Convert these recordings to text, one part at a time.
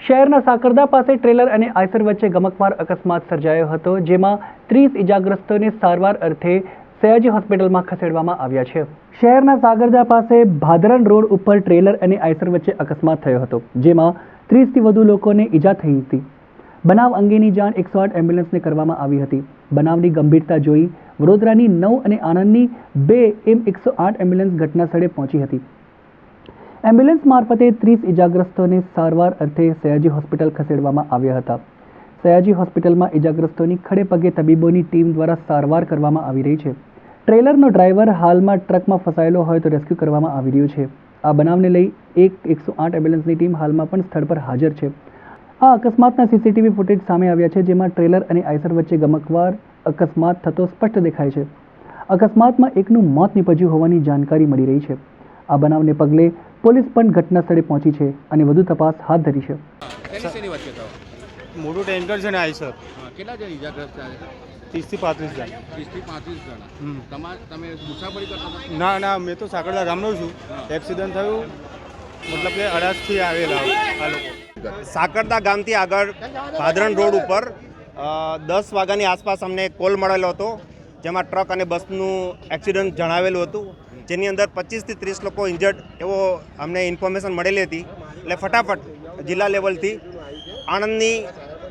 શહેરના સાકરદા પાસે ટ્રેલર અને આઈસર વચ્ચે ગમકવાર અકસ્માત સર્જાયો હતો, જેમાં 30 ઇજાગ્રસ્તોને સારવાર અર્થે સયાજી હોસ્પિટલમાં ખસેડવામાં આવ્યા છે। શહેરના સાકરદા પાસે ભાદરણ રોડ ઉપર ટ્રેલર અને આઈસર વચ્ચે અકસ્માત થયો હતો, જેમાં 30થી વધુ લોકોને ઈજા થઈ હતી। બનાવ અંગેની જાણ 108 એમ્બ્યુલન્સને કરવામાં આવી હતી। બનાવની ગંભીરતા જોઈ વડોદરાની 9 અને આણંદની 2 એમ 108 એમ્બ્યુલન્સ ઘટનાસ્થળે પહોંચી હતી। એમ્બ્યુલન્સ મારફતે 30 ઇજાગ્રસ્તોને સારવાર અર્થે સયાજી હોસ્પિટલ ખસેડવામાં આવ્યા હતા। સયાજી હોસ્પિટલમાં ઇજાગ્રસ્તોની ખડે પગે તબીબોની ટીમ દ્વારા સારવાર કરવામાં આવી રહી છે। ટ્રેલરનો ડ્રાઈવર હાલમાં ટ્રકમાં ફસાયેલો હોય તો રેસ્ક્યુ કરવામાં આવી રહ્યો છે। આ બનાવને લઈ 108 એમ્બ્યુલન્સની ટીમ હાલમાં પણ સ્થળ પર હાજર છે। આ અકસ્માતના સીસીટીવી ફૂટેજ સામે આવ્યા છે, જેમાં ટ્રેલર અને આઈસર વચ્ચે ગમકવાર અકસ્માત થતો સ્પષ્ટ દેખાય છે। અકસ્માતમાં એકનું મોત નીપજ્યું હોવાની જાણકારી મળી રહી છે। આ બનાવને પગલે પોલીસ પણ ઘટના સ્થળે પહોંચી છે અને વધુ તપાસ હાથ ધરી છે। મોટું ટેન્કર છે ને આઈસર, કેટલા જણ ઈજાગ્રસ્ત થયા? 30 થી 35 જણ। 30 થી 35 જણા। તમે મુસાફરી કરતા હતા? ના ના, મેં તો સાકરદા ગામનો છું। એક્સિડન્ટ થયું, મતલબ કે અડાજથી આવેલા આ લોકો। સાકરદા ગામથી આગળ ભાદરણ રોડ ઉપર 10 વાગ્યાની આસપાસ અમને કોલ મળેલો હતો, જેમાં ટ્રક અને બસનું એક્સિડન્ટ જણાવેલું હતું, જેની અંદર 25 થી 30 લોકો ઇન્જર્ડ એવો અમને ઇન્ફોર્મેશન મળેલી હતી। એટલે ફટાફટ જિલ્લા લેવલથી આણંદની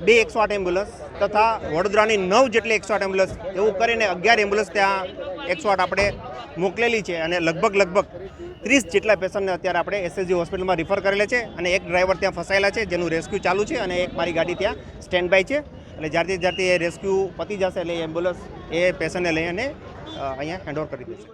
2 108 એમ્બ્યુલન્સ તથા વડોદરાની 9 જેટલી 108 એમ્બ્યુલન્સ એવું કરીને 11 એમ્બ્યુલન્સ ત્યાં 108 આપણે મોકલેલી છે અને લગભગ 30 જેટલા પેશન્ટને અત્યારે આપણે એસએસજી હોસ્પિટલમાં રિફર કરેલા છે અને એક ડ્રાઈવર ત્યાં ફસાયેલા છે, જેનું રેસ્ક્યુ ચાલુ છે અને એક મારી ગાડી ત્યાં સ્ટેન્ડ બાય છે। એટલે જ્યારથી એ રેસ્ક્યુ પતી જશે એટલે એમ્બ્યુલન્સ એ પેશન્ટને લઈ અને અહીંયા હેન્ડઓવર કરી દેશે।